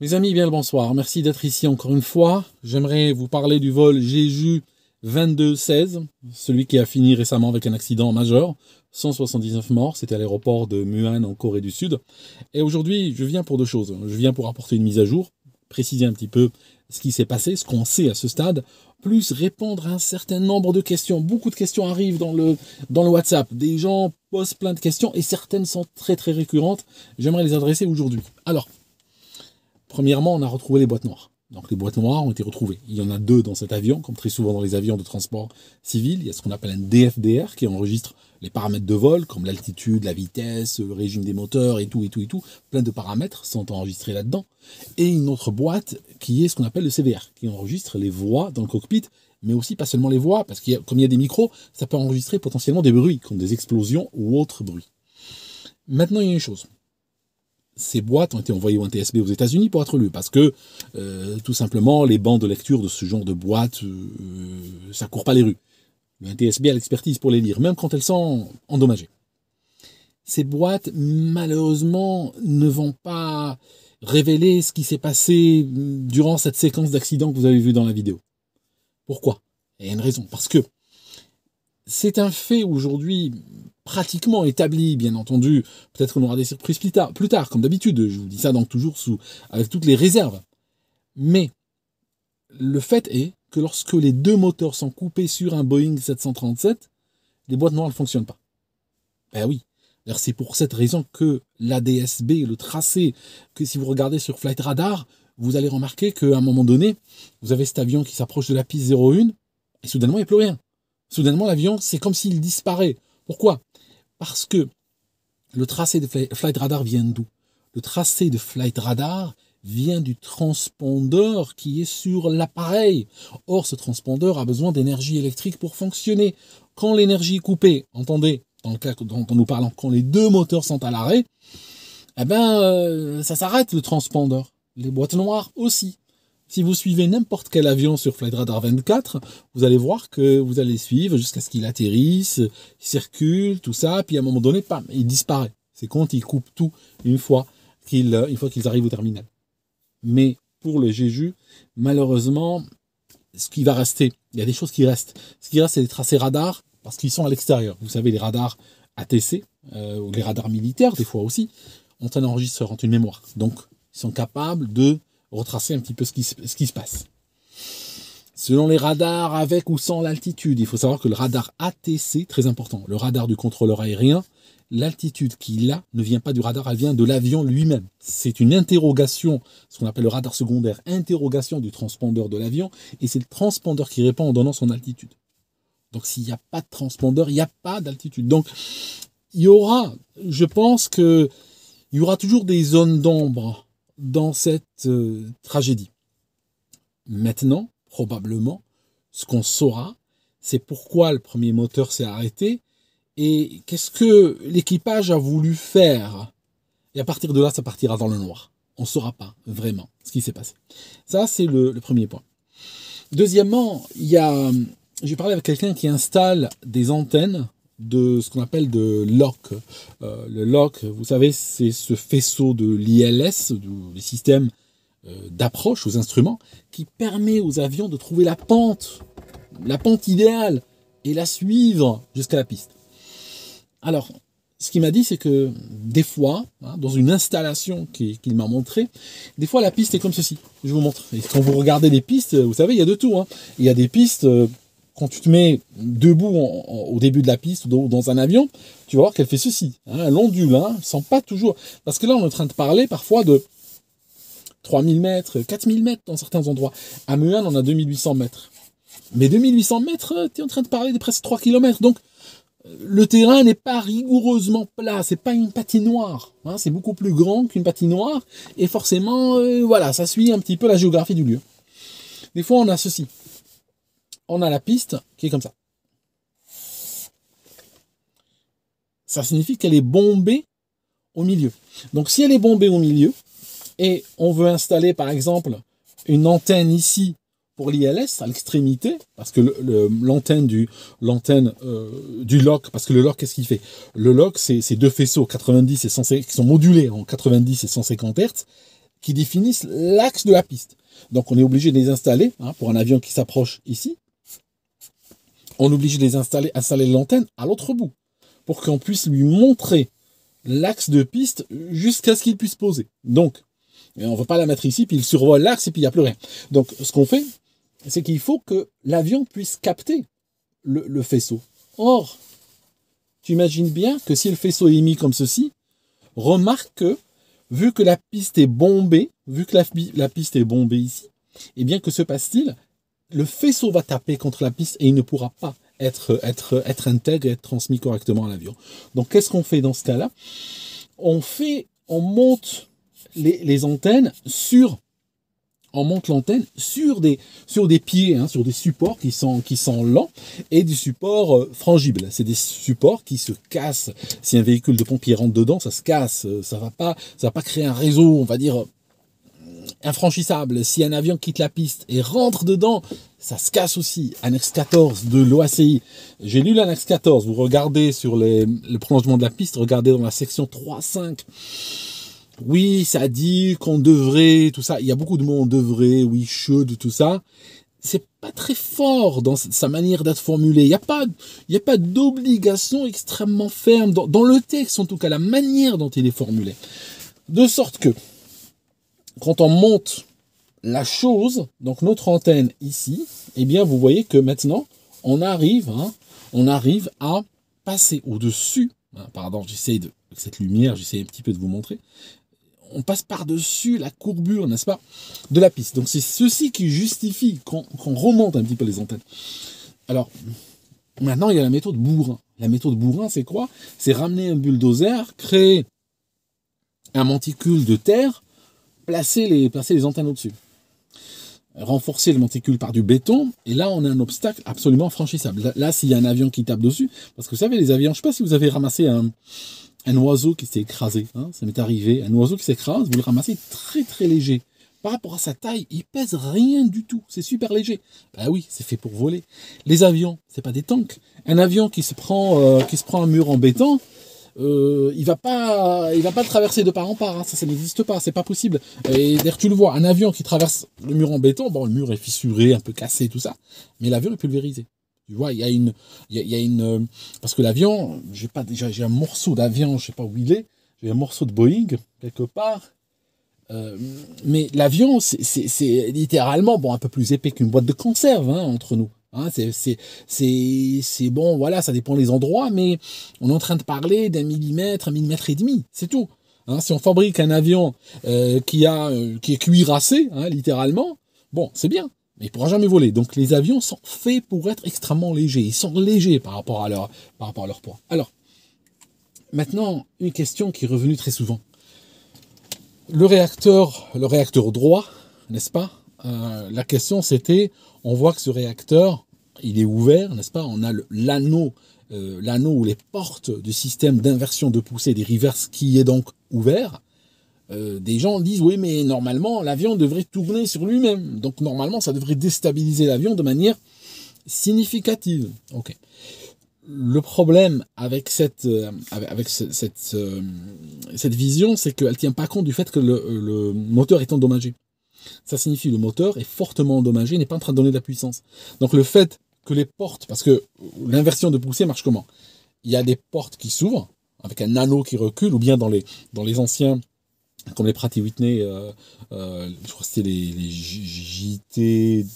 Mes amis, bien le bonsoir. Merci d'être ici encore une fois. J'aimerais vous parler du vol Jeju 2216, celui qui a fini récemment avec un accident majeur, 179 morts. C'était à l'aéroport de Muan en Corée du Sud. Et aujourd'hui, je viens pour deux choses. Je viens pour apporter une mise à jour, préciser un petit peu ce qui s'est passé, ce qu'on sait à ce stade, plus répondre à un certain nombre de questions. Beaucoup de questions arrivent dans le WhatsApp. Des gens posent plein de questions et certaines sont très très récurrentes. J'aimerais les adresser aujourd'hui. Alors, premièrement, on a retrouvé les boîtes noires. Donc les boîtes noires ont été retrouvées. Il y en a deux dans cet avion, comme très souvent dans les avions de transport civil. Il y a ce qu'on appelle un DFDR qui enregistre les paramètres de vol, comme l'altitude, la vitesse, le régime des moteurs et tout. Plein de paramètres sont enregistrés là-dedans. Et une autre boîte qui est ce qu'on appelle le CVR, qui enregistre les voix dans le cockpit, mais aussi pas seulement les voix, parce qu'il y a, comme il y a des micros, ça peut enregistrer potentiellement des bruits, comme des explosions ou autres bruits. Maintenant, il y a une chose. Ces boîtes ont été envoyées au NTSB aux États-Unis pour être lues, parce que tout simplement les bancs de lecture de ce genre de boîtes, ça court pas les rues. Le NTSB a l'expertise pour les lire, même quand elles sont endommagées. Ces boîtes, malheureusement, ne vont pas révéler ce qui s'est passé durant cette séquence d'accidents que vous avez vu dans la vidéo. Pourquoi? Il y a une raison, parce que c'est un fait aujourd'hui pratiquement établi, bien entendu. Peut-être qu'on aura des surprises plus tard, comme d'habitude. Je vous dis ça donc toujours avec toutes les réserves. Mais le fait est que lorsque les deux moteurs sont coupés sur un Boeing 737, les boîtes noires ne fonctionnent pas. Ben oui. C'est pour cette raison que l'ADSB, le tracé, que si vous regardez sur Flight Radar, vous allez remarquer qu'à un moment donné, vous avez cet avion qui s'approche de la piste 01, et soudainement, il n'y a plus rien. Soudainement, l'avion, c'est comme s'il disparaît. Pourquoi? Parce que le tracé de Flight Radar vient d'où? Le tracé de Flight Radar vient du transpondeur qui est sur l'appareil. Or, ce transpondeur a besoin d'énergie électrique pour fonctionner. Quand l'énergie est coupée, entendez, dans le cas dont nous parlons, quand les deux moteurs sont à l'arrêt, ça s'arrête le transpondeur. Les boîtes noires aussi. Si vous suivez n'importe quel avion sur Flight Radar 24, vous allez voir que vous allez suivre jusqu'à ce qu'il atterrisse, il circule, tout ça, puis à un moment donné, pam, il disparaît. C'est quand il coupe tout une fois qu'ils arrivent au terminal. Mais pour le Jeju, malheureusement, ce qui va rester, il y a des choses qui restent. Ce qui reste, c'est les tracés radars, parce qu'ils sont à l'extérieur. Vous savez, les radars ATC, ou les radars militaires, des fois aussi, ont un enregistreur, ont une mémoire. Donc, ils sont capables de retracer un petit peu ce qui se passe. Selon les radars, avec ou sans l'altitude, il faut savoir que le radar ATC, très important, le radar du contrôleur aérien, l'altitude qu'il a ne vient pas du radar, elle vient de l'avion lui-même. C'est une interrogation, ce qu'on appelle le radar secondaire, interrogation du transpondeur de l'avion, et c'est le transpondeur qui répond en donnant son altitude. Donc s'il n'y a pas de transpondeur, il n'y a pas d'altitude. Donc il y aura, je pense que il y aura toujours des zones d'ombre dans cette tragédie. Maintenant, probablement, ce qu'on saura, c'est pourquoi le premier moteur s'est arrêté et qu'est-ce que l'équipage a voulu faire. Et à partir de là, ça partira dans le noir. On ne saura pas vraiment ce qui s'est passé. Ça, c'est le premier point. Deuxièmement, j'ai parlé avec quelqu'un qui installe des antennes de ce qu'on appelle de LOC. Le LOC, vous savez, c'est ce faisceau de l'ILS, du système d'approche aux instruments, qui permet aux avions de trouver la pente idéale, et la suivre jusqu'à la piste. Alors, ce qu'il m'a dit, c'est que des fois, dans une installation qu'il m'a montré, des fois la piste est comme ceci. Je vous montre. Et quand vous regardez les pistes, vous savez, il y a de tout. Il y a des pistes... quand tu te mets debout au début de la piste ou dans un avion, tu vas voir qu'elle fait ceci. Elle ondule, sans pas toujours... Parce que là, on est en train de parler parfois de 3000 mètres, 4000 mètres dans certains endroits. À Muan, on a 2800 mètres. Mais 2800 mètres, tu es en train de parler de presque 3 km. Donc, le terrain n'est pas rigoureusement plat. C'est pas une patinoire. C'est beaucoup plus grand qu'une patinoire. Et forcément, ça suit un petit peu la géographie du lieu. Des fois, on a ceci. On a la piste qui est comme ça. Ça signifie qu'elle est bombée au milieu. Donc si elle est bombée au milieu, et on veut installer par exemple une antenne ici pour l'ILS à l'extrémité, parce que l'antenne du LOC, parce que le LOC, qu'est-ce qu'il fait? Le LOC, c'est deux faisceaux 90 et 150, qui sont modulés en 90 et 150 Hz, qui définissent l'axe de la piste. Donc on est obligé de les installer, hein, pour un avion qui s'approche ici. On est obligé de les installer l'antenne à l'autre bout, pour qu'on puisse lui montrer l'axe de piste jusqu'à ce qu'il puisse poser. Donc, on ne veut pas la mettre ici, puis il survole l'axe et puis il n'y a plus rien. Donc ce qu'on fait, c'est qu'il faut que l'avion puisse capter le faisceau. Or, tu imagines bien que si le faisceau est mis comme ceci, remarque que, vu que la piste est bombée, ici, eh bien que se passe-t-il? Le faisceau va taper contre la piste et il ne pourra pas être intègre et être transmis correctement à l'avion. Donc qu'est-ce qu'on fait dans ce cas-là? On monte les antennes on monte l'antenne sur des pieds, hein, sur des supports qui sont lents et des supports frangibles. C'est des supports qui se cassent. Si un véhicule de pompiers rentre dedans, ça se casse. Ça va pas créer un réseau, on va dire, infranchissable. Si un avion quitte la piste et rentre dedans, ça se casse aussi. Annexe 14 de l'OACI. J'ai lu l'annexe 14. Vous regardez sur le prolongement de la piste, regardez dans la section 3.5. Oui, ça dit qu'on devrait, tout ça. Il y a beaucoup de mots, on devrait, oui, should, tout ça. C'est pas très fort dans sa manière d'être formulé. Il n'y a pas d'obligation extrêmement ferme dans le texte, en tout cas, la manière dont il est formulé. De sorte que, quand on monte la chose, donc notre antenne ici, eh bien, vous voyez que maintenant, on arrive à passer au-dessus. Pardon, cette lumière, j'essaie un petit peu de vous montrer. On passe par-dessus la courbure, n'est-ce pas, de la piste. Donc c'est ceci qui justifie qu'on remonte un petit peu les antennes. Alors, maintenant, il y a la méthode bourrin. La méthode bourrin, c'est quoi? C'est ramener un bulldozer, créer un monticule de terre, placer les antennes au-dessus. Renforcer le monticule par du béton, et là, on a un obstacle absolument franchissable. Là, s'il y a un avion qui tape dessus, parce que vous savez, les avions, je ne sais pas si vous avez ramassé un oiseau qui s'est écrasé, hein, ça m'est arrivé, un oiseau qui s'écrase, vous le ramassez très très léger. Par rapport à sa taille, il pèse rien du tout, c'est super léger. Ben oui, c'est fait pour voler. Les avions, c'est pas des tanks. Un avion qui se prend un mur en béton, il va pas le traverser de part en part, hein, ça n'existe pas, c'est pas possible. Et d'ailleurs tu le vois, un avion qui traverse le mur en béton, bon, le mur est fissuré, un peu cassé, tout ça, mais l'avion est pulvérisé. Tu vois, il y a une, parce que l'avion, j'ai un morceau d'avion, je sais pas où il est, j'ai un morceau de Boeing quelque part, mais l'avion, c'est littéralement, bon, un peu plus épais qu'une boîte de conserve, hein, entre nous. Hein, c'est bon, voilà, ça dépend des endroits, mais on est en train de parler d'1 millimètre, 1,5 millimètre, c'est tout. Hein, si on fabrique un avion qui est cuirassé, hein, littéralement, bon, c'est bien. Mais il ne pourra jamais voler. Donc les avions sont faits pour être extrêmement légers. Ils sont légers par rapport à leur poids. Alors, maintenant, une question qui est revenue très souvent. Le réacteur droit, n'est-ce pas? La question c'était, on voit que ce réacteur, il est ouvert, n'est-ce pas? On a l'anneau ou les portes du système d'inversion de poussée des reverse qui est donc ouvert. Des gens disent oui, mais normalement l'avion devrait tourner sur lui-même, donc normalement ça devrait déstabiliser l'avion de manière significative. Ok. Le problème avec cette vision, c'est qu'elle tient pas compte du fait que le moteur est endommagé. Ça signifie que le moteur est fortement endommagé, n'est pas en train de donner de la puissance. Donc le fait que les portes, parce que l'inversion de poussée marche comment? Il y a des portes qui s'ouvrent avec un anneau qui recule, ou bien dans les anciens, comme les Pratt & Whitney, je crois que c'était les JT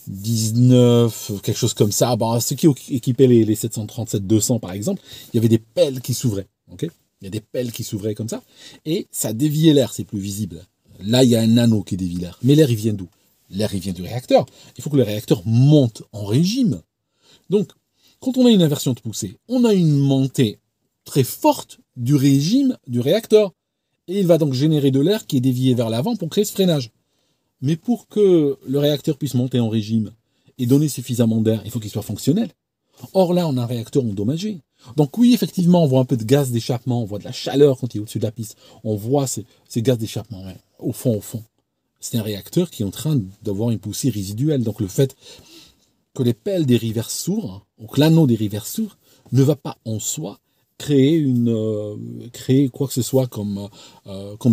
19, quelque chose comme ça. Bon, ceux qui équipaient les 737-200 par exemple, il y avait des pelles qui s'ouvraient. Okay, il y a des pelles qui s'ouvraient comme ça, et ça déviait l'air, c'est plus visible. Là, il y a un anneau qui dévie l'air. Mais l'air, il vient d'où? L'air, il vient du réacteur. Il faut que le réacteur monte en régime. Donc, quand on a une inversion de poussée, on a une montée très forte du régime du réacteur. Et il va donc générer de l'air qui est dévié vers l'avant pour créer ce freinage. Mais pour que le réacteur puisse monter en régime et donner suffisamment d'air, il faut qu'il soit fonctionnel. Or là, on a un réacteur endommagé. Donc oui, effectivement, on voit un peu de gaz d'échappement, on voit de la chaleur quand il est au-dessus de la piste. On voit ces gaz d'échappement, ouais, au fond. C'est un réacteur qui est en train d'avoir une poussée résiduelle. Donc le fait que les pelles des reverse s'ouvrent, ou que l'anneau des reverse s'ouvre, ne va pas en soi créer quoi que ce soit comme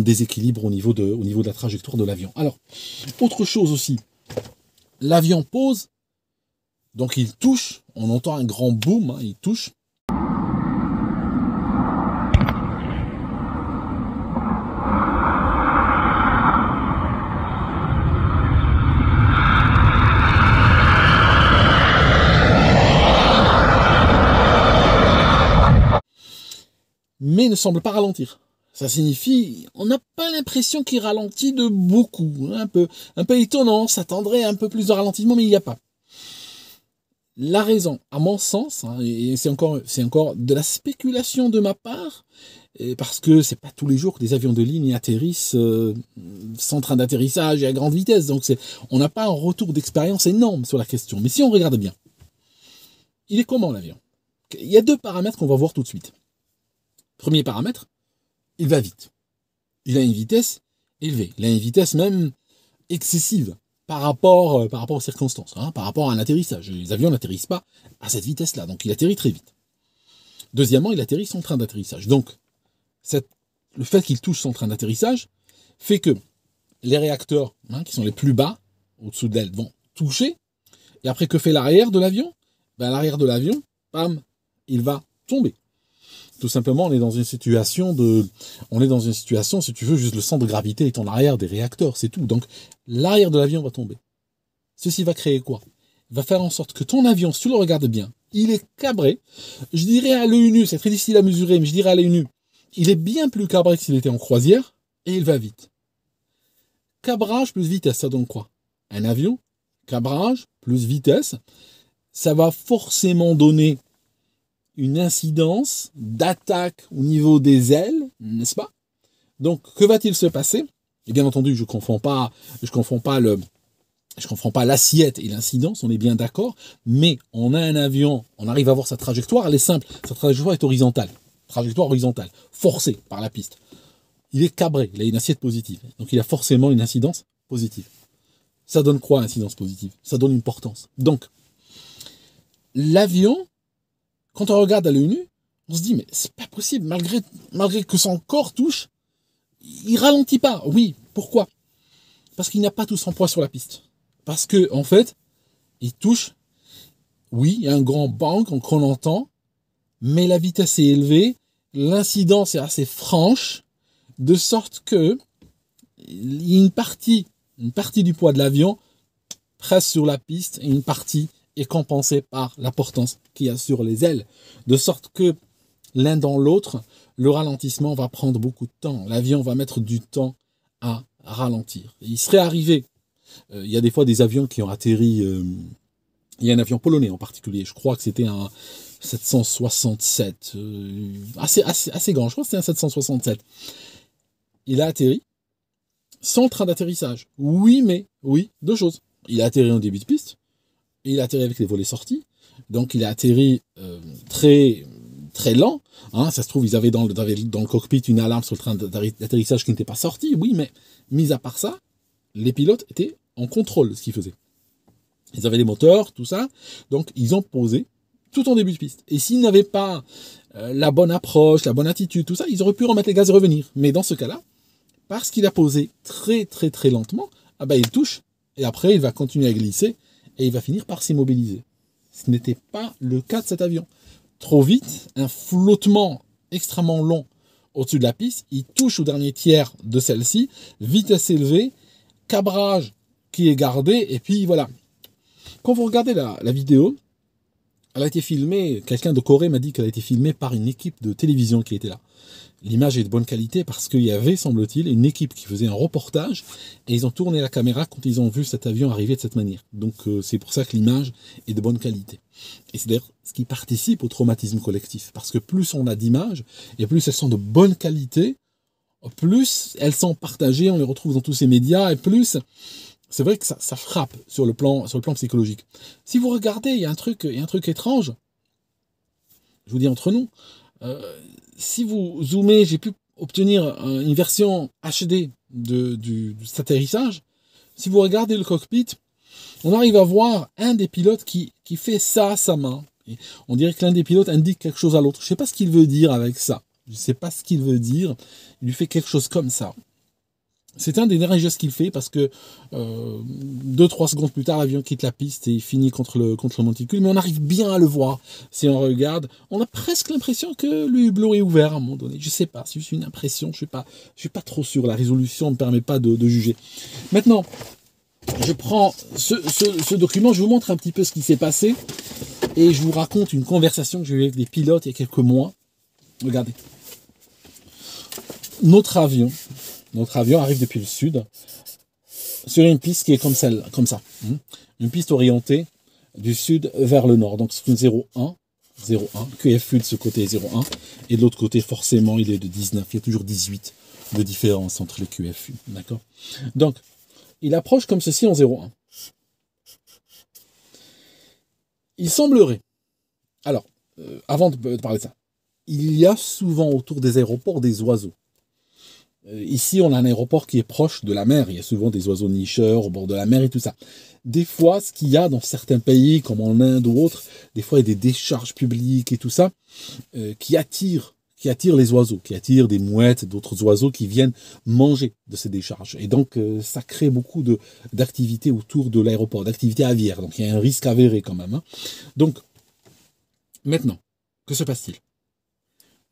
déséquilibre au niveau de la trajectoire de l'avion. Alors, autre chose aussi, l'avion pose, donc il touche, on entend un grand boom, hein, il touche. Mais ne semble pas ralentir. Ça signifie, on n'a pas l'impression qu'il ralentit de beaucoup. Un peu étonnant, ça tendrait un peu plus de ralentissement, mais il n'y a pas. La raison, à mon sens, hein, et c'est encore de la spéculation de ma part, parce que c'est pas tous les jours que des avions de ligne atterrissent sans train d'atterrissage et à grande vitesse. Donc on n'a pas un retour d'expérience énorme sur la question. Mais si on regarde bien, il est comment l'avion? Il y a 2 paramètres qu'on va voir tout de suite. Premier paramètre, il va vite. Il a une vitesse élevée. Il a une vitesse même excessive par rapport aux circonstances, hein, par rapport à un atterrissage. Les avions n'atterrissent pas à cette vitesse-là, donc il atterrit très vite. Deuxièmement, il atterrit sans train d'atterrissage. Donc, le fait qu'il touche son train d'atterrissage fait que les réacteurs, hein, qui sont les plus bas, au-dessous de l'aile, vont toucher. Et après, que fait l'arrière de l'avion? L'arrière de l'avion, bam, il va tomber. Tout simplement, on est dans une situation, si tu veux, juste le centre de gravité est en arrière des réacteurs, c'est tout. Donc, l'arrière de l'avion va tomber. Ceci va créer quoi? Il va faire en sorte que ton avion, si tu le regardes bien, il est cabré. Je dirais à l'œil nu, c'est très difficile à mesurer, mais je dirais à l'œil nu, il est bien plus cabré que s'il était en croisière, et il va vite. Cabrage plus vitesse, ça donne quoi? Un avion, cabrage plus vitesse, ça va forcément donner une incidence d'attaque au niveau des ailes, n'est-ce pas? Donc, que va-t-il se passer? Et bien entendu, je confonds pas l'assiette et l'incidence, on est bien d'accord, mais on a un avion, on arrive à voir sa trajectoire, elle est simple, sa trajectoire est horizontale, forcée par la piste. Il est cabré, il a une assiette positive, donc il a forcément une incidence positive. Ça donne quoi, incidence positive? Ça donne une portance. Donc, l'avion, quand on regarde à l'œil nu, on se dit, mais c'est pas possible, malgré que son corps touche, il ralentit pas. Oui, pourquoi? Parce qu'il n'a pas tout son poids sur la piste. Parce que, en fait, il touche, oui, il y a un grand bang qu'on entend, mais la vitesse est élevée, l'incidence est assez franche, de sorte que il y a une partie du poids de l'avion reste sur la piste et une partie est compensée par la portance qu'il y a sur les ailes. De sorte que l'un dans l'autre, le ralentissement va prendre beaucoup de temps. L'avion va mettre du temps à ralentir. Et il serait arrivé, il y a des fois des avions qui ont atterri, il y a un avion polonais en particulier, je crois que c'était un 767, assez grand, je crois que c'était un 767. Il a atterri sans train d'atterrissage. Oui, 2 choses. Il a atterri en début de piste, et il a atterri avec les volets sortis, donc il a atterri très très lent, hein, ça se trouve ils avaient dans le cockpit une alarme sur le train d'atterrissage qui n'était pas sorti, oui, mais mis à part ça, les pilotes étaient en contrôle de ce qu'ils faisaient. Ils avaient les moteurs, tout ça, donc ils ont posé tout en début de piste. Et s'ils n'avaient pas la bonne approche, la bonne attitude, tout ça, ils auraient pu remettre les gaz et revenir. Mais dans ce cas-là, parce qu'il a posé très très très lentement, il touche, et après il va continuer à glisser, et il va finir par s'immobiliser. Ce n'était pas le cas de cet avion. Trop vite, un flottement extrêmement long au-dessus de la piste, il touche au dernier tiers de celle-ci, vitesse élevée, cabrage qui est gardé, et puis voilà. Quand vous regardez la vidéo, elle a été filmée, quelqu'un de Corée m'a dit qu'elle a été filmée par une équipe de télévision qui était là. L'image est de bonne qualité parce qu'il y avait, semble-t-il, une équipe qui faisait un reportage et ils ont tourné la caméra quand ils ont vu cet avion arriver de cette manière. Donc c'est pour ça que l'image est de bonne qualité. Et c'est d'ailleurs ce qui participe au traumatisme collectif. Parce que plus on a d'images et plus elles sont de bonne qualité, plus elles sont partagées, on les retrouve dans tous ces médias et plus c'est vrai que ça frappe sur le plan psychologique. Si vous regardez, il y a un truc étrange. Je vous dis entre nous. Si vous zoomez, j'ai pu obtenir une version HD de cet atterrissage. Si vous regardez le cockpit, on arrive à voir un des pilotes qui fait ça à sa main. Et on dirait que l'un des pilotes indique quelque chose à l'autre. Je ne sais pas ce qu'il veut dire avec ça. Je ne sais pas ce qu'il veut dire. Il lui fait quelque chose comme ça. C'est un des derniers gestes qu'il fait parce que 2-3 secondes plus tard, l'avion quitte la piste et il finit contre le monticule. Mais on arrive bien à le voir. Si on regarde, on a presque l'impression que le hublot est ouvert à un moment donné. Je ne sais pas, c'est juste une impression. Je suis pas trop sûr. La résolution ne me permet pas de juger. Maintenant, je prends ce document, je vous montre un petit peu ce qui s'est passé et je vous raconte une conversation que j'ai eue avec des pilotes il y a quelques mois. Regardez. Notre avion arrive depuis le sud sur une piste qui est comme ça. Une piste orientée du sud vers le nord. Donc c'est une 0,1. QFU de ce côté est 0,1. Et de l'autre côté, forcément, il est de 19. Il y a toujours 18 de différence entre les QFU. D'accord? Donc, il approche comme ceci en 0,1. Il semblerait. Alors, avant de parler de ça, il y a souvent autour des aéroports des oiseaux. Ici, on a un aéroport qui est proche de la mer. Il y a souvent des oiseaux nicheurs au bord de la mer et tout ça. Des fois, ce qu'il y a dans certains pays, comme en Inde ou autres, des fois, il y a des décharges publiques et tout ça, qui attirent les oiseaux, qui attirent des mouettes, d'autres oiseaux qui viennent manger de ces décharges. Et donc, ça crée beaucoup d'activités autour de l'aéroport, d'activités aviaires. Donc, il y a un risque avéré quand même. Hein. Donc, maintenant, que se passe-t-il?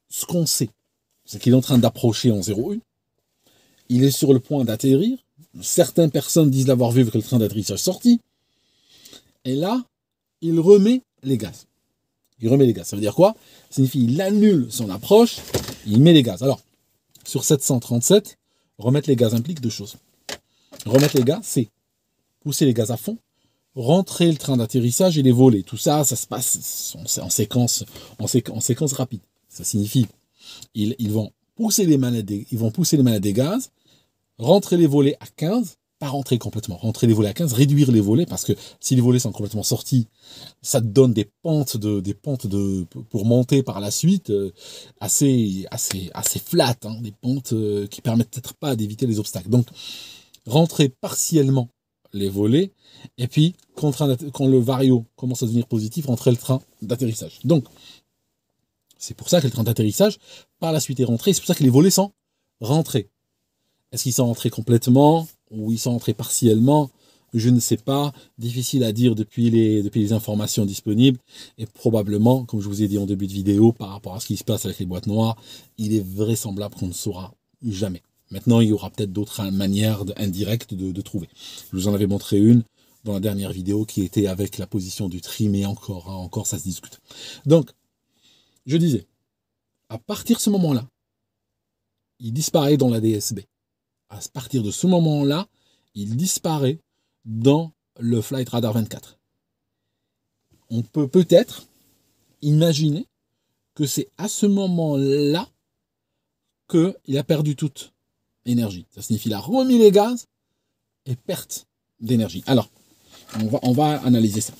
Ce qu'on sait, c'est qu'il est en train d'approcher en 0,1. Il est sur le point d'atterrir. Certaines personnes disent l'avoir vu avec le train d'atterrissage sorti. Et là, il remet les gaz. Ça veut dire quoi? Ça signifie qu'il annule son approche, il met les gaz. Alors, sur 737, remettre les gaz implique deux choses. Remettre les gaz, c'est pousser les gaz à fond, rentrer le train d'atterrissage et les voler. Tout ça, ça se passe en séquence rapide. Ça signifie ils vont pousser les manettes des gaz, rentrer les volets à 15, pas rentrer complètement, rentrer les volets à 15, réduire les volets, parce que si les volets sont complètement sortis, ça te donne des pentes pour monter par la suite assez flat, hein, des pentes qui permettent peut-être pas d'éviter les obstacles. Donc, rentrer partiellement les volets, et puis quand le vario commence à devenir positif, rentrer le train d'atterrissage. Donc, c'est pour ça que le train d'atterrissage, par la suite, est rentré, c'est pour ça que les volets sont rentrés. Est-ce qu'ils sont rentrés complètement ou ils sont rentrés partiellement? Je ne sais pas. Difficile à dire depuis les informations disponibles. Et probablement, comme je vous ai dit en début de vidéo, par rapport à ce qui se passe avec les boîtes noires, il est vraisemblable qu'on ne saura jamais. Maintenant, il y aura peut-être d'autres manières indirectes de trouver. Je vous en avais montré une dans la dernière vidéo qui était avec la position du tri, mais encore ça se discute. Donc, je disais, à partir de ce moment-là, il disparaît dans la DSB. À partir de ce moment-là, il disparaît dans le Flight Radar 24. On peut peut-être imaginer que c'est à ce moment-là qu'il a perdu toute énergie. Ça signifie qu'il a remis les gaz et perte d'énergie. Alors, on va analyser ça.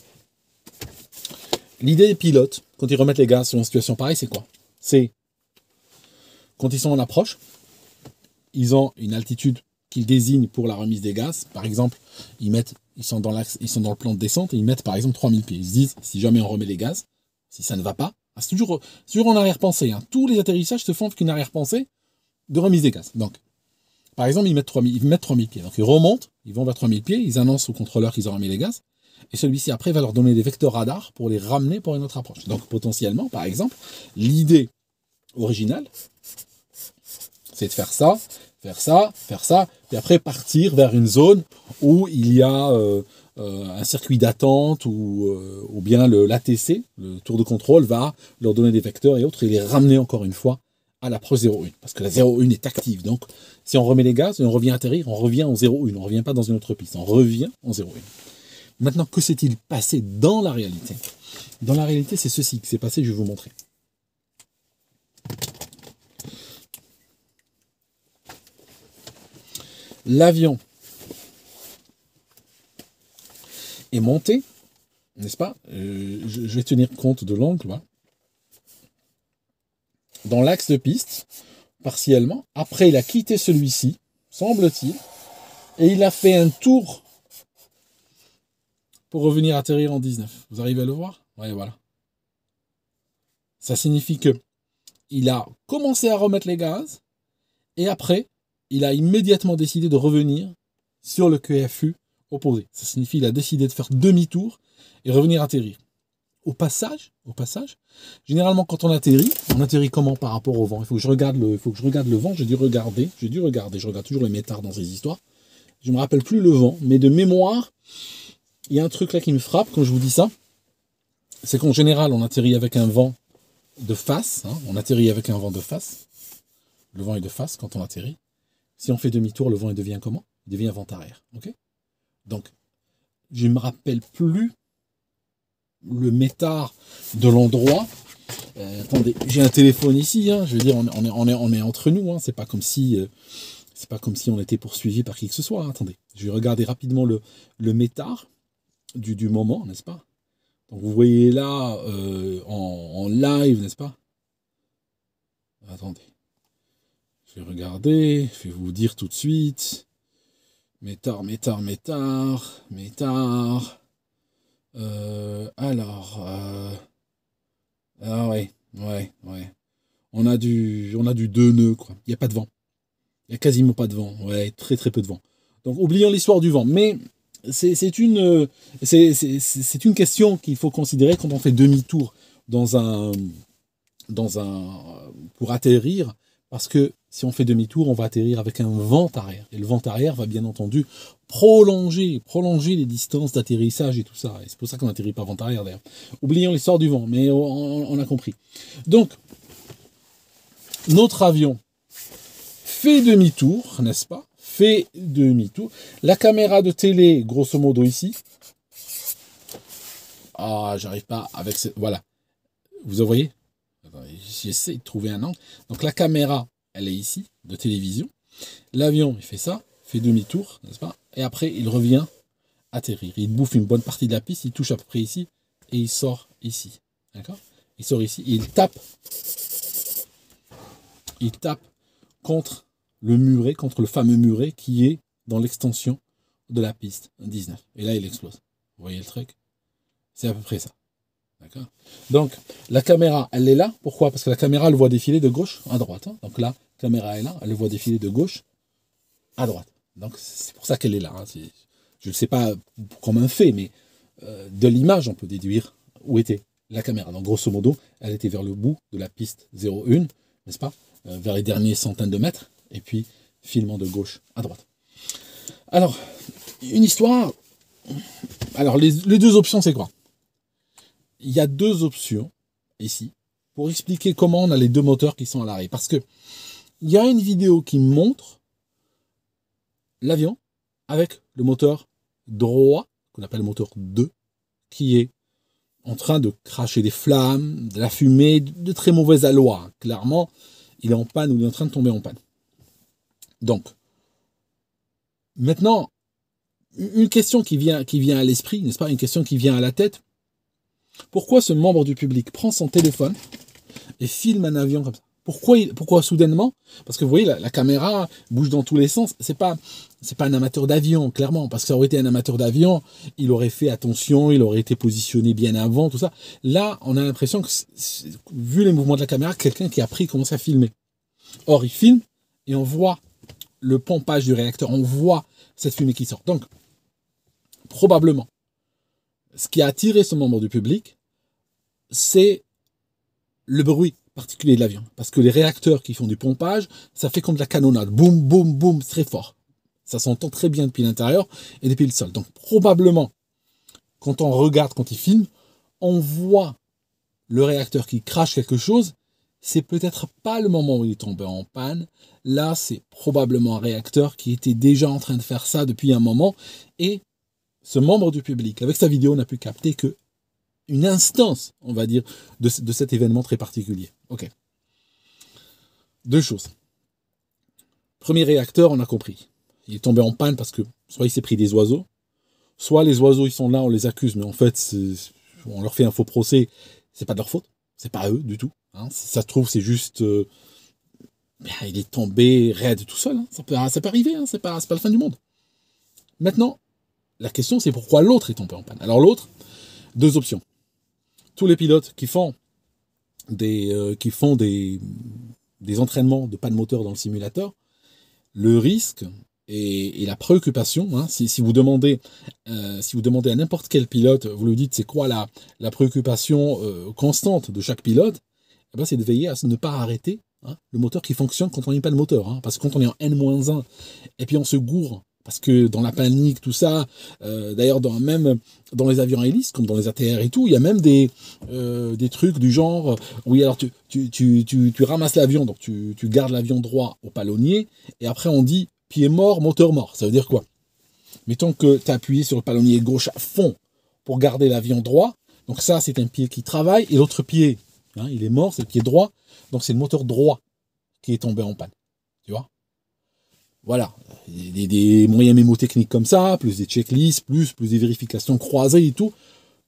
L'idée des pilotes, quand ils remettent les gaz sur une situation pareille, c'est quoi? C'est quand ils sont en approche, ils ont une altitude qu'ils désignent pour la remise des gaz. Par exemple, ils sont dans le plan de descente et ils mettent par exemple 3000 pieds. Ils se disent, si jamais on remet les gaz, si ça ne va pas, c'est toujours en arrière-pensée. Hein. Tous les atterrissages se font avec une arrière-pensée de remise des gaz. Donc, par exemple, ils mettent 3000 pieds. Donc, ils remontent, ils vont vers 3000 pieds, ils annoncent au contrôleur qu'ils ont remis les gaz. Et celui-ci, après, va leur donner des vecteurs radars pour les ramener pour une autre approche. Donc, potentiellement, par exemple, l'idée originale, c'est de faire ça, puis après partir vers une zone où il y a un circuit d'attente ou bien l'ATC, le tour de contrôle, va leur donner des vecteurs et autres et les ramener encore une fois à l'approche 0,1. Parce que la 0,1 est active. Donc, si on remet les gaz et on revient atterrir, on revient en 0,1. On ne revient pas dans une autre piste, on revient en 0,1. Maintenant, que s'est-il passé dans la réalité? Dans la réalité, c'est ceci qui s'est passé, je vais vous montrer. L'avion est monté, n'est-ce pas? Je vais tenir compte de l'angle, voilà. Dans l'axe de piste, partiellement. Après, il a quitté celui-ci, semble-t-il, et il a fait un tour pour revenir atterrir en 19. Vous arrivez à le voir? Oui, voilà. Ça signifie que il a commencé à remettre les gaz, et après, il a immédiatement décidé de revenir sur le QFU opposé. Ça signifie qu'il a décidé de faire demi-tour et revenir atterrir. Au passage, généralement quand on atterrit comment par rapport au vent? Il faut que je regarde le vent, j'ai dû regarder, je regarde toujours les métards dans ces histoires. Je me rappelle plus le vent, mais de mémoire, il y a un truc là qui me frappe quand je vous dis ça, c'est qu'en général, on atterrit avec un vent de face, on atterrit avec un vent de face. Le vent est de face quand on atterrit. Si on fait demi-tour, le vent il devient comment? Il devient vent arrière. Ok? Donc, je ne me rappelle plus le métard de l'endroit. Attendez, j'ai un téléphone ici. Je veux dire, on est entre nous. C'est pas comme si on était poursuivi par qui que ce soit. Attendez, je vais regarder rapidement le métard du moment, n'est-ce pas? Donc vous voyez là en live, n'est-ce pas? Attendez. Je vais regarder, je vais vous dire tout de suite. Métard. Ah ouais. On a du 2 nœuds, quoi. Il n'y a pas de vent. Il n'y a quasiment pas de vent. Ouais, très très peu de vent. Donc oublions l'histoire du vent. Mais c'est une question qu'il faut considérer quand on fait demi-tour pour atterrir, parce que si on fait demi-tour, on va atterrir avec un vent arrière. Et le vent arrière va bien entendu prolonger les distances d'atterrissage et tout ça. Et c'est pour ça qu'on n'atterrit pas vent arrière d'ailleurs. Oublions l'histoire du vent, mais on a compris. Donc, notre avion fait demi-tour, n'est-ce pas? Fait demi-tour. La caméra de télé, grosso modo ici. Ah, j'arrive pas avec voilà. Vous voyez? J'essaie de trouver un angle. Donc la caméra, elle est ici, de télévision. L'avion, il fait ça, fait demi-tour, n'est-ce pas? Et après, il revient atterrir. Il bouffe une bonne partie de la piste, il touche à peu près ici, et il sort ici. D'accord? Il sort ici, et il tape contre le fameux muret qui est dans l'extension de la piste 19. Et là, il explose. Vous voyez le truc? C'est à peu près ça. D'accord. Donc, la caméra, elle est là. Pourquoi? Parce que la caméra, elle voit défiler de gauche à droite. Donc là, la caméra est là, elle voit défiler de gauche à droite. Donc, c'est pour ça qu'elle est là. Je ne sais pas comme un fait, mais de l'image, on peut déduire où était la caméra. Donc, grosso modo, elle était vers le bout de la piste 01, n'est-ce pas? Vers les derniers centaines de mètres, et puis filmant de gauche à droite. Alors, une histoire. Alors, les 2 options, c'est quoi? Il y a 2 options ici pour expliquer comment on a les 2 moteurs qui sont à l'arrêt. Parce que il y a une vidéo qui montre l'avion avec le moteur droit, qu'on appelle le moteur 2, qui est en train de cracher des flammes, de la fumée, de très mauvais aloi. Clairement, il est en panne ou il est en train de tomber en panne. Donc, maintenant, une question qui vient à l'esprit, n'est-ce pas? Une question qui vient à la tête. Pourquoi ce membre du public prend son téléphone et filme un avion comme ça? Pourquoi soudainement? Parce que vous voyez, la caméra bouge dans tous les sens. C'est pas un amateur d'avion, clairement. Parce que ça aurait été un amateur d'avion, il aurait fait attention, il aurait été positionné bien avant, tout ça. Là, on a l'impression que, vu les mouvements de la caméra, quelqu'un qui a pris commence à filmer. Or, il filme et on voit le pompage du réacteur. On voit cette fumée qui sort. Donc, probablement, ce qui a attiré ce membre du public, c'est le bruit particulier de l'avion. Parce que les réacteurs qui font du pompage, ça fait comme de la canonnade. Boum, boum, boum, c'est très fort. Ça s'entend très bien depuis l'intérieur et depuis le sol. Donc probablement, quand on regarde, quand il filme, on voit le réacteur qui crache quelque chose. C'est peut-être pas le moment où il est tombé en panne. Là, c'est probablement un réacteur qui était déjà en train de faire ça depuis un moment. Et ce membre du public, avec sa vidéo, n'a pu capter que une instance, on va dire, de cet événement très particulier. Ok. 2 choses. Premier réacteur, on a compris. Il est tombé en panne parce que soit il s'est pris des oiseaux, soit les oiseaux, ils sont là, on les accuse, mais en fait, on leur fait un faux procès. C'est pas de leur faute. C'est pas eux du tout. Si ça se trouve, c'est juste... il est tombé raide tout seul. Ça peut arriver. C'est pas la fin du monde. Maintenant, la question, c'est pourquoi l'autre est tombé en panne. Alors l'autre, 2 options. Tous les pilotes qui font qui font des entraînements de panne moteur dans le simulateur, le risque et la préoccupation, hein, si vous demandez à n'importe quel pilote, vous lui dites c'est quoi la préoccupation constante de chaque pilote, eh ben, c'est de veiller à ne pas arrêter, hein, le moteur qui fonctionne quand on n'est pas de moteur. Hein, parce que quand on est en N-1, et puis on se gourre, parce que dans la panique, tout ça, d'ailleurs même dans les avions hélices, comme dans les ATR et tout, il y a même des trucs du genre, oui alors tu ramasses l'avion, donc tu gardes l'avion droit au palonnier, et après on dit pied mort, moteur mort. Ça veut dire quoi? Mettons que tu as appuyé sur le palonnier gauche à fond pour garder l'avion droit, donc ça c'est un pied qui travaille, et l'autre pied, hein, il est mort, c'est le pied droit, donc c'est le moteur droit qui est tombé en panne, tu vois. Voilà, des moyens mémotechniques comme ça, plus des checklists, plus des vérifications croisées et tout,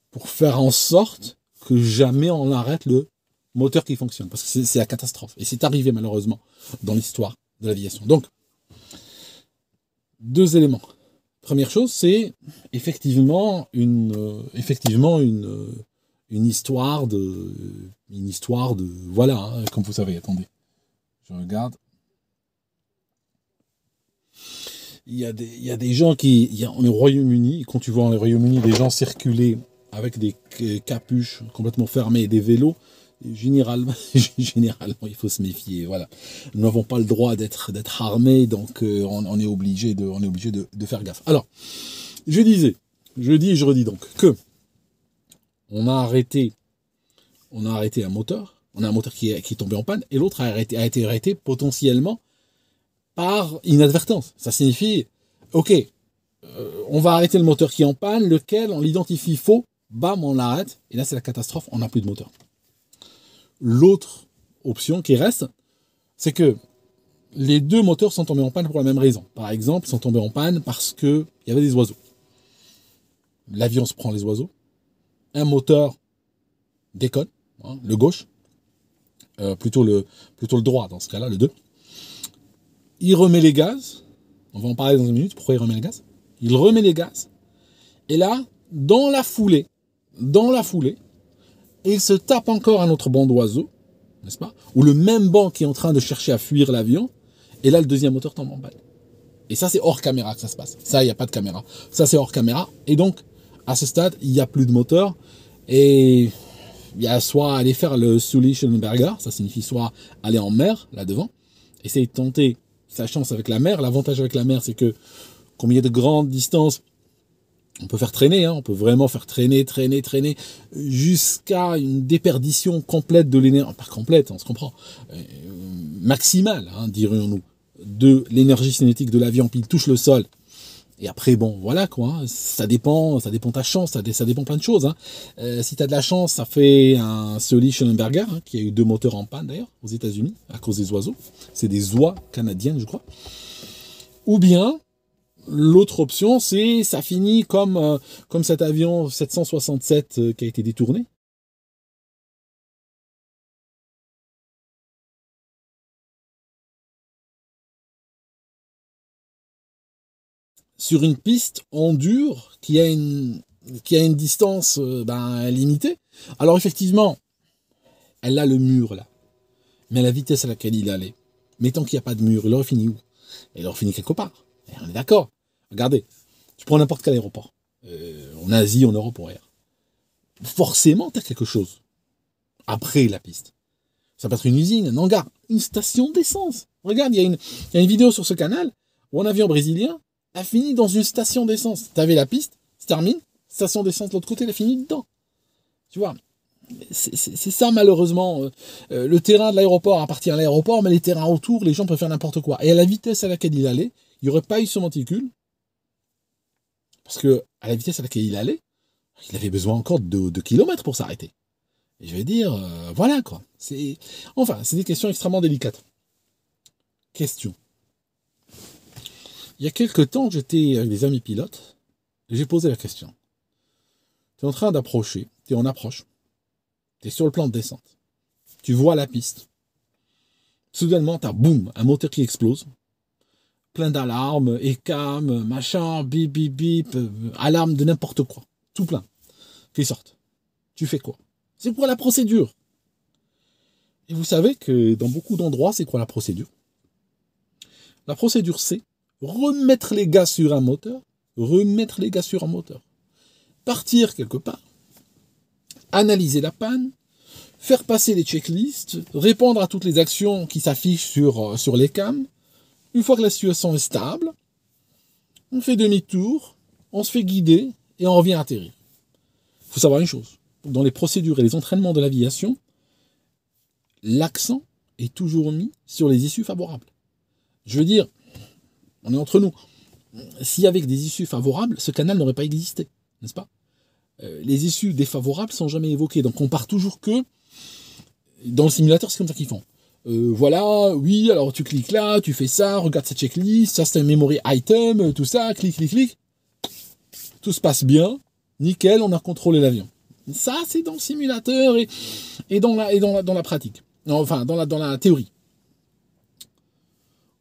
pour faire en sorte que jamais on arrête le moteur qui fonctionne, parce que c'est la catastrophe. Et c'est arrivé malheureusement dans l'histoire de l'aviation. Donc, deux éléments. Première chose, c'est effectivement une histoire de voilà, hein, comme vous savez, attendez, je regarde. Il y a des gens au Royaume-Uni, quand tu vois au Royaume-Uni des gens circuler avec des capuches complètement fermées et des vélos, généralement, il faut se méfier. Voilà, nous n'avons pas le droit d'être armés, donc on est obligé de faire gaffe. Alors, je dis et je redis donc que on a arrêté un moteur, on a un moteur qui est tombé en panne, et l'autre a été arrêté potentiellement par inadvertance. Ça signifie, ok, on va arrêter le moteur qui est en panne, lequel on l'identifie faux, bam, on l'arrête, et là c'est la catastrophe, on n'a plus de moteur. L'autre option qui reste, c'est que les deux moteurs sont tombés en panne pour la même raison. Par exemple, ils sont tombés en panne parce qu'il y avait des oiseaux. L'avion se prend les oiseaux, un moteur déconne, hein, le gauche, plutôt le droit dans ce cas-là, le 2. Il remet les gaz, on va en parler dans une minute, pourquoi il remet les gaz. Il remet les gaz, et là, dans la foulée, il se tape encore un autre banc d'oiseaux, n'est-ce pas? Ou le même banc qui est en train de chercher à fuir l'avion, et là, le deuxième moteur tombe en panne. Et ça, c'est hors caméra que ça se passe. Ça, il n'y a pas de caméra. Ça, c'est hors caméra. Et donc, à ce stade, il n'y a plus de moteur, et il y a soit aller faire le Sully-Schellenberger, ça signifie soit aller en mer, là devant, essayer de tenter sa chance avec la mer. L'avantage avec la mer, c'est que, comme il y a de grandes distances, on peut faire traîner, hein, on peut vraiment faire traîner, jusqu'à une déperdition complète de l'énergie, pas complète, on se comprend, maximale, hein, dirions-nous, de l'énergie cinétique de l'avion, puis il touche le sol. Et après, bon, voilà quoi, hein, ça dépend de ta chance, ça dépend plein de choses. Hein. Si tu as de la chance, ça fait un Sully-Schellenberger, hein, qui a eu 2 moteurs en panne d'ailleurs, aux États-Unis à cause des oiseaux. C'est des oies canadiennes, je crois. Ou bien, l'autre option, c'est ça finit comme cet avion 767 qui a été détourné. Sur une piste en dur qui a une distance limitée. Alors effectivement, elle a le mur là, mais la vitesse à laquelle il allait, mais tant qu'il n'y a pas de mur, il aurait fini où? Il aurait fini quelque part. Et on est d'accord. Regardez, tu prends n'importe quel aéroport, en Asie, en Europe ou ailleurs. Forcément, tu as quelque chose après la piste. Ça peut être une usine, un hangar, une station d'essence. Regarde, il y a une vidéo sur ce canal où un avion brésilien a fini dans une station d'essence. Tu avais la piste, se termine, station d'essence de l'autre côté, elle a fini dedans. Tu vois, c'est ça malheureusement. Le terrain de l'aéroport appartient à l'aéroport, mais les terrains autour, les gens peuvent faire n'importe quoi. Et à la vitesse à laquelle il allait, il n'y aurait pas eu ce monticule. Parce que à la vitesse à laquelle il allait, il avait besoin encore de kilomètres pour s'arrêter. Et je vais dire, voilà quoi. C'est des questions extrêmement délicates. Question. Il y a quelques temps, j'étais avec des amis pilotes, et j'ai posé la question. Tu es en train d'approcher, tu es en approche, tu es sur le plan de descente, tu vois la piste. Soudainement, tu as boum, un moteur qui explose, plein d'alarmes, ECAM, machin, bip, bip, bip, alarme de n'importe quoi, tout plein, qui sortent. Tu fais quoi? C'est pour la procédure. Et vous savez que dans beaucoup d'endroits, c'est quoi la procédure? La procédure, c'est remettre les gaz sur un moteur, remettre les gaz sur un moteur, partir quelque part, analyser la panne, faire passer les checklists, répondre à toutes les actions qui s'affichent sur les cams. Une fois que la situation est stable, on fait demi-tour, on se fait guider et on revient atterrir. Il faut savoir une chose, dans les procédures et les entraînements de l'aviation, l'accent est toujours mis sur les issues favorables. Je veux dire, on est entre nous, s'il y avait des issues favorables, ce canal n'aurait pas existé, n'est-ce pas? Les issues défavorables sont jamais évoquées, donc on part toujours que dans le simulateur, c'est comme ça qu'ils font. Voilà, oui, alors tu cliques là, tu fais ça, regarde cette checklist, ça c'est un memory item, tout ça, clic, clic, clic. Tout se passe bien, nickel, on a contrôlé l'avion. Ça, c'est dans le simulateur et dans la pratique. Enfin, dans la théorie.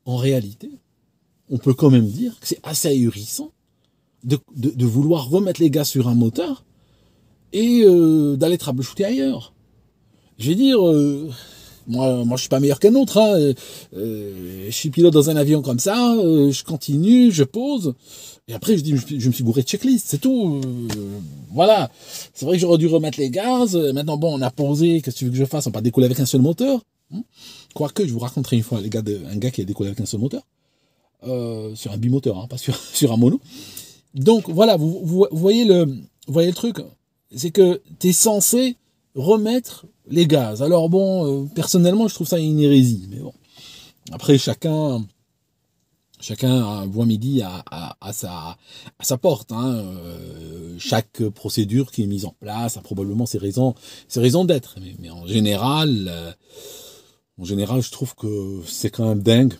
En réalité, on peut quand même dire que c'est assez ahurissant de vouloir remettre les gars sur un moteur et d'aller troubleshooter ailleurs. Je vais dire, moi je suis pas meilleur qu'un autre. Hein. Je suis pilote dans un avion comme ça, je continue, je pose, et après je dis, je me suis gouré de checklist, c'est tout. Voilà. C'est vrai que j'aurais dû remettre les gaz. Maintenant, bon, on a posé, qu'est-ce que tu veux que je fasse? On va pas décoller avec un seul moteur. Quoique, je vous raconterai une fois un gars qui a décollé avec un seul moteur. Sur un bimoteur, hein, pas sur un mono. Donc voilà, vous voyez le truc, c'est que tu es censé remettre les gaz. Alors bon, personnellement, je trouve ça une hérésie, mais bon. Après, chacun voit midi à sa porte. Hein. Chaque procédure qui est mise en place a probablement ses raisons d'être. Mais en général, je trouve que c'est quand même dingue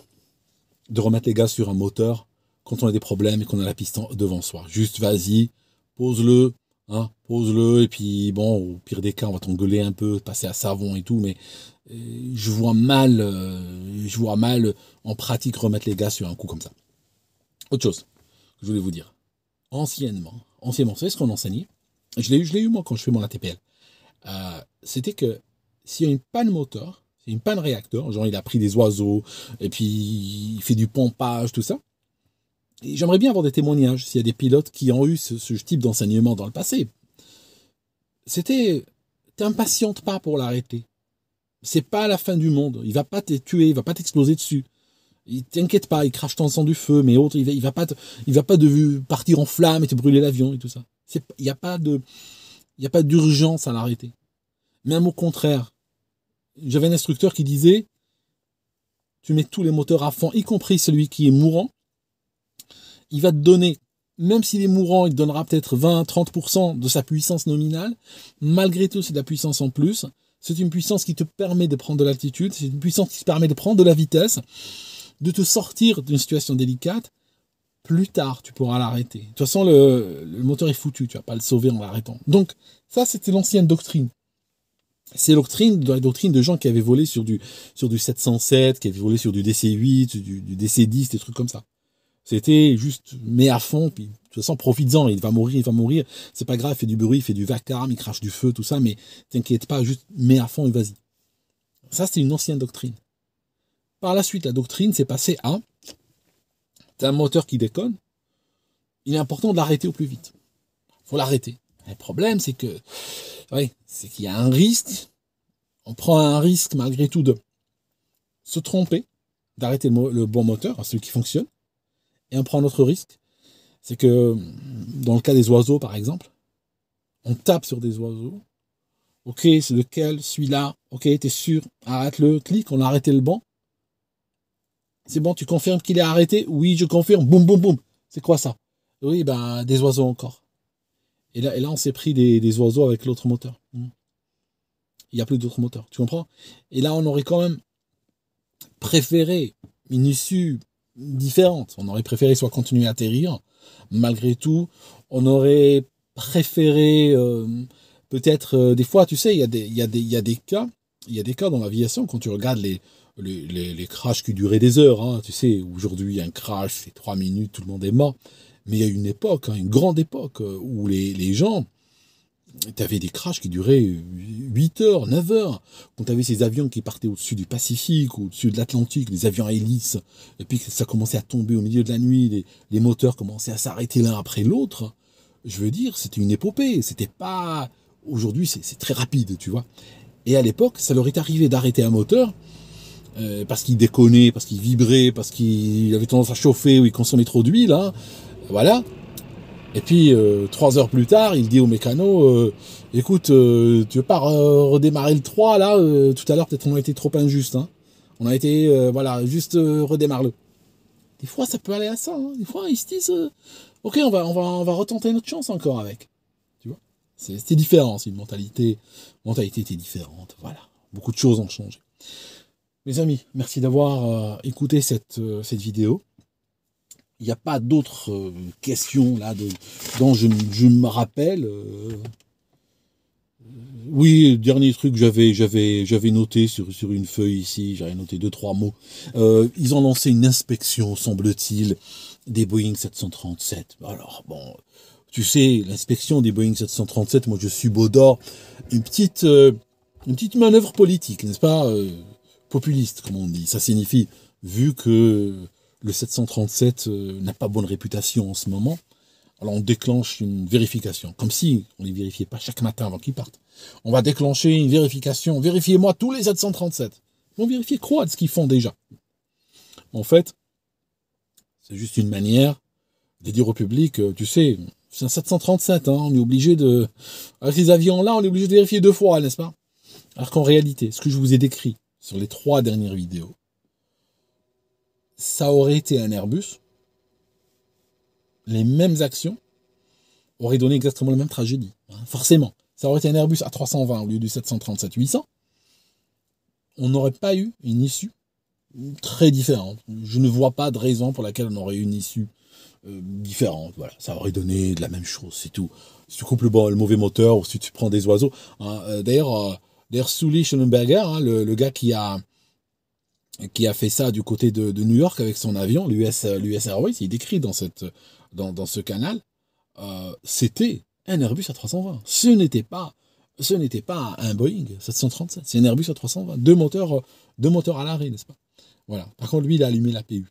de remettre les gaz sur un moteur quand on a des problèmes et qu'on a la piste devant soi. Juste vas-y, pose-le, hein, pose-le, et puis bon, au pire des cas, on va t'engueuler un peu, passer à savon et tout, mais je vois mal en pratique remettre les gaz sur un coup comme ça. Autre chose que je voulais vous dire. Anciennement, vous savez ce qu'on enseignait? Je l'ai eu moi quand je fais mon ATPL. C'était que s'il y a une panne moteur, c'est une panne réacteur, genre il a pris des oiseaux, et puis il fait du pompage, tout ça. Et j'aimerais bien avoir des témoignages, s'il y a des pilotes qui ont eu ce type d'enseignement dans le passé. T'impatientes pas pour l'arrêter. C'est pas la fin du monde. Il va pas te tuer, il va pas t'exploser dessus. Il t'inquiète pas, il crache ton sang du feu, mais autre, il va pas partir en flammes et te brûler l'avion et tout ça. Il n'y a pas d'urgence à l'arrêter. Même au contraire. J'avais un instructeur qui disait, tu mets tous les moteurs à fond, y compris celui qui est mourant, il va te donner, même s'il est mourant, il te donnera peut-être 20-30% de sa puissance nominale, malgré tout c'est de la puissance en plus, c'est une puissance qui te permet de prendre de l'altitude, c'est une puissance qui te permet de prendre de la vitesse, de te sortir d'une situation délicate, plus tard tu pourras l'arrêter. De toute façon le moteur est foutu, tu vas pas le sauver en l'arrêtant. Donc ça c'était l'ancienne doctrine. C'est la doctrine de gens qui avaient volé sur du 707, qui avaient volé sur du DC-8, du DC-10, des trucs comme ça. C'était juste, mets à fond, puis de toute façon, profites-en, il va mourir, c'est pas grave, il fait du bruit, il fait du vacarme, il crache du feu, tout ça, mais t'inquiète pas, juste mets à fond et vas-y. Ça, c'était une ancienne doctrine. Par la suite, la doctrine s'est passée à, t'as un moteur qui déconne, il est important de l'arrêter au plus vite. Faut l'arrêter. Le problème, c'est qu'il y a un risque, on prend un risque malgré tout de se tromper, d'arrêter le bon moteur, celui qui fonctionne, et on prend un autre risque, c'est que dans le cas des oiseaux par exemple, on tape sur des oiseaux, ok, c'est lequel, celui-là, ok, t'es sûr, arrête-le, clique, on a arrêté le bon, c'est bon, tu confirmes qu'il est arrêté, oui, je confirme, boum, boum, boum, c'est quoi ça? Oui, des oiseaux encore. Et là, on s'est pris des oiseaux avec l'autre moteur. Il n'y a plus d'autres moteurs, tu comprends? Et là, on aurait quand même préféré une issue différente. On aurait préféré soit continuer à atterrir, malgré tout. On aurait préféré peut-être des fois, tu sais, il y a des cas dans l'aviation quand tu regardes les crashs qui duraient des heures. Hein, tu sais, aujourd'hui un crash c'est 3 minutes, tout le monde est mort. Mais il y a une époque, une grande époque, où les gens, tu avais des crashs qui duraient 8 heures, 9 heures. Quand tu avais ces avions qui partaient au-dessus du Pacifique, au-dessus de l'Atlantique, des avions à hélice, et puis que ça commençait à tomber au milieu de la nuit, les moteurs commençaient à s'arrêter l'un après l'autre. Je veux dire, c'était une épopée. C'était pas... Aujourd'hui, c'est très rapide, tu vois. Et à l'époque, ça leur est arrivé d'arrêter un moteur parce qu'il déconnait, parce qu'il vibrait, parce qu'il avait tendance à chauffer ou il consommait trop d'huile. Hein. Voilà. Et puis, 3 heures plus tard, il dit au mécano, écoute, tu veux pas redémarrer le 3 là tout à l'heure, peut-être on a été trop injuste. Hein. On a été, voilà, juste redémarre-le. Des fois, ça peut aller à ça. Hein. Des fois, ils se disent, ok, on va retenter notre chance encore avec. Tu vois, c'était différent. C'est une mentalité était différente. Voilà, beaucoup de choses ont changé. Mes amis, merci d'avoir écouté cette vidéo. Il n'y a pas d'autres questions là dont je me rappelle. Oui, dernier truc, j'avais noté sur une feuille ici, j'avais noté 2-3 mots. Ils ont lancé une inspection, semble-t-il, des Boeing 737. Alors bon, tu sais, l'inspection des Boeing 737, moi je suis subodore une petite manœuvre politique, n'est-ce pas, populiste, comme on dit. Ça signifie, vu que le 737 n'a pas bonne réputation en ce moment, alors on déclenche une vérification, comme si on les vérifiait pas chaque matin avant qu'ils partent. On va déclencher une vérification, vérifiez-moi tous les 737. On vérifie quoi de ce qu'ils font déjà. En fait, c'est juste une manière de dire au public, tu sais, c'est un 737, hein, on est obligé de... Avec ces avions-là, on est obligé de vérifier 2 fois, n'est-ce pas? Alors qu'en réalité, ce que je vous ai décrit sur les 3 dernières vidéos, ça aurait été un Airbus, les mêmes actions auraient donné exactement la même tragédie. Hein, forcément. Ça aurait été un Airbus A320 au lieu du 737-800. On n'aurait pas eu une issue très différente. Je ne vois pas de raison pour laquelle on aurait eu une issue différente. Voilà, ça aurait donné de la même chose, c'est tout. Si tu coupes le mauvais moteur ou si tu prends des oiseaux. Hein, d'ailleurs, Sully Schellenberger, hein, le gars qui a fait ça du côté de New York avec son avion, l'US Airways, il décrit dans ce canal, c'était un Airbus A320. Ce n'était pas un Boeing 737, c'est un Airbus A320. Deux moteurs à l'arrêt, n'est-ce pas? Voilà. Par contre, lui, il a allumé la PU.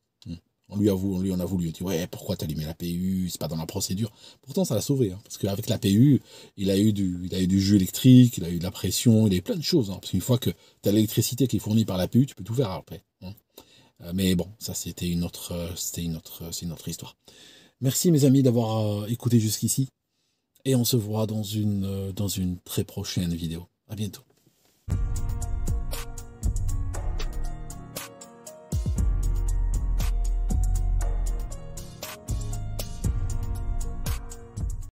On lui en a voulu. Il dit, ouais, pourquoi t'as allumé la PU? C'est pas dans la procédure. Pourtant, ça l'a sauvé. Hein, parce qu'avec la PU, il a eu du jus électrique, il a eu de la pression, il a eu plein de choses. Hein, parce qu'une fois que tu as l'électricité qui est fournie par la PU, tu peux tout faire après. Hein. Mais bon, ça, c'est une autre histoire. Merci, mes amis, d'avoir écouté jusqu'ici. Et on se voit dans une très prochaine vidéo. À bientôt.